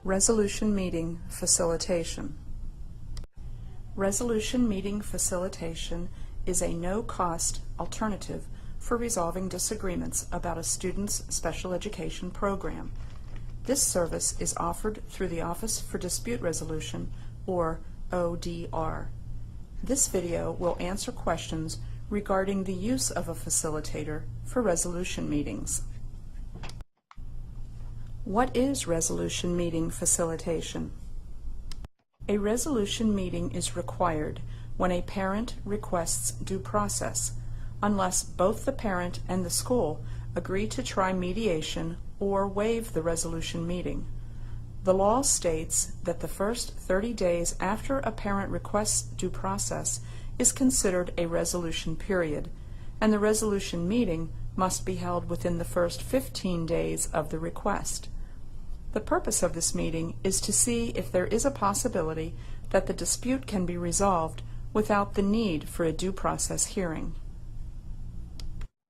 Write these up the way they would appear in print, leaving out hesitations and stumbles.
Resolution Meeting Facilitation. Resolution Meeting Facilitation is a no-cost alternative for resolving disagreements about a student's special education program. This service is offered through the Office for Dispute Resolution, or ODR. This video will answer questions regarding the use of a facilitator for resolution meetings. What is resolution meeting facilitation? A resolution meeting is required when a parent requests due process, unless both the parent and the school agree to try mediation or waive the resolution meeting. The law states that the first 30 days after a parent requests due process is considered a resolution period, and the resolution meeting must be held within the first 15 days of the request. The purpose of this meeting is to see if there is a possibility that the dispute can be resolved without the need for a due process hearing.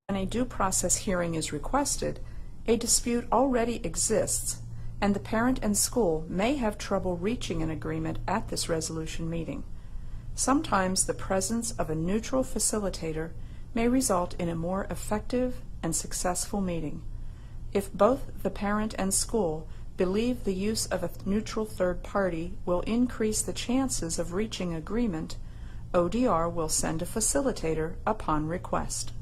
When a due process hearing is requested, a dispute already exists, and the parent and school may have trouble reaching an agreement at this resolution meeting. Sometimes the presence of a neutral facilitator may result in a more effective and successful meeting. If both the parent and school believe the use of a neutral third party will increase the chances of reaching agreement, ODR will send a facilitator upon request.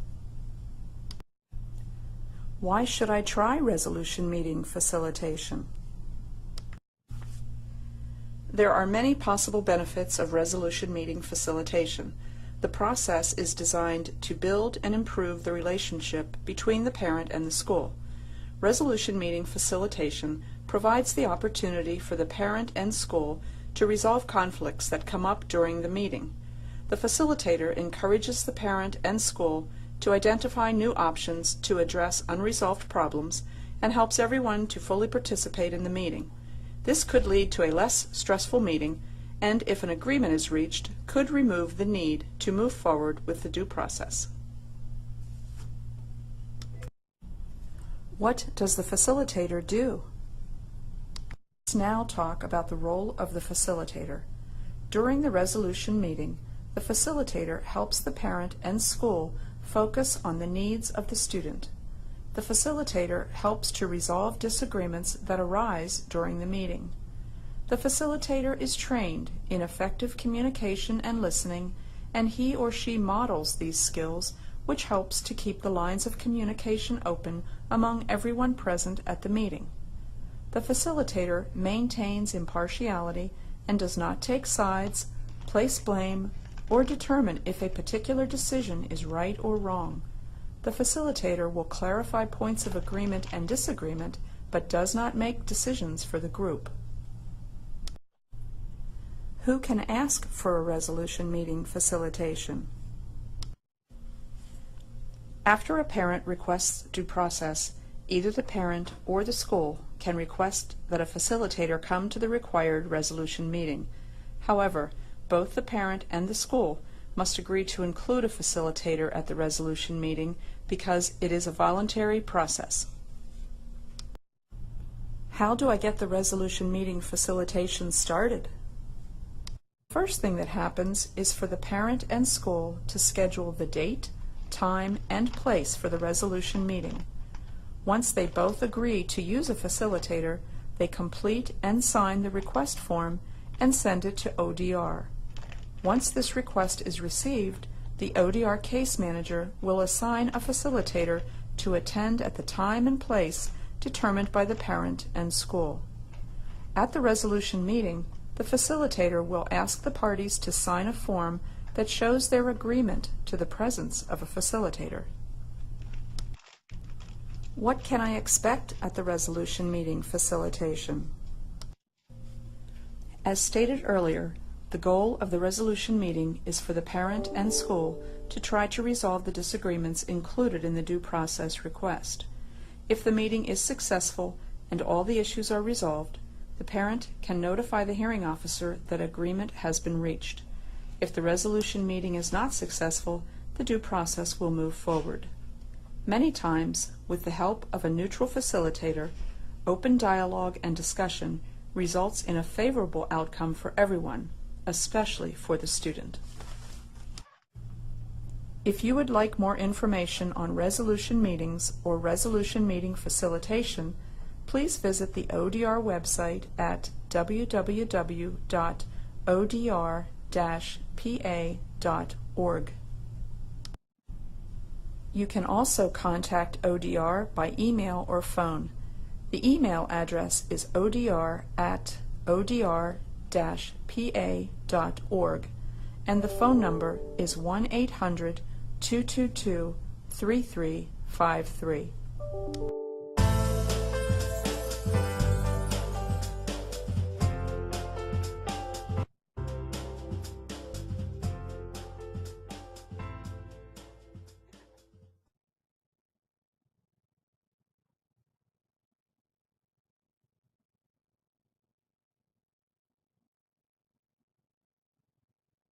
Why should I try resolution meeting facilitation? There are many possible benefits of resolution meeting facilitation. The process is designed to build and improve the relationship between the parent and the school. Resolution meeting facilitation provides the opportunity for the parent and school to resolve conflicts that come up during the meeting. The facilitator encourages the parent and school to identify new options to address unresolved problems and helps everyone to fully participate in the meeting. This could lead to a less stressful meeting, and if an agreement is reached, could remove the need to move forward with the due process. What does the facilitator do? Let's now talk about the role of the facilitator. During the resolution meeting, the facilitator helps the parent and school focus on the needs of the student. The facilitator helps to resolve disagreements that arise during the meeting. The facilitator is trained in effective communication and listening, and he or she models these skills, which helps to keep the lines of communication open among everyone present at the meeting. The facilitator maintains impartiality and does not take sides, place blame, or determine if a particular decision is right or wrong. The facilitator will clarify points of agreement and disagreement, but does not make decisions for the group. Who can ask for a resolution meeting facilitation? After a parent requests due process, either the parent or the school can request that a facilitator come to the required resolution meeting. However, both the parent and the school must agree to include a facilitator at the resolution meeting because it is a voluntary process. How do I get the resolution meeting facilitation started? The first thing that happens is for the parent and school to schedule the date, time, and place for the resolution meeting. Once they both agree to use a facilitator, they complete and sign the request form and send it to ODR. Once this request is received, the ODR case manager will assign a facilitator to attend at the time and place determined by the parent and school. At the resolution meeting, the facilitator will ask the parties to sign a form that shows their agreement to the presence of a facilitator. What can I expect at the resolution meeting facilitation? As stated earlier, the goal of the resolution meeting is for the parent and school to try to resolve the disagreements included in the due process request. If the meeting is successful and all the issues are resolved, the parent can notify the hearing officer that agreement has been reached. If the resolution meeting is not successful, the due process will move forward. Many times, with the help of a neutral facilitator, open dialogue and discussion results in a favorable outcome for everyone, especially for the student. If you would like more information on resolution meetings or resolution meeting facilitation, please visit the ODR website at www.odr-pa.org. You can also contact ODR by email or phone. The email address is odr@odr-pa.org, and the phone number is 1-800-222-3353.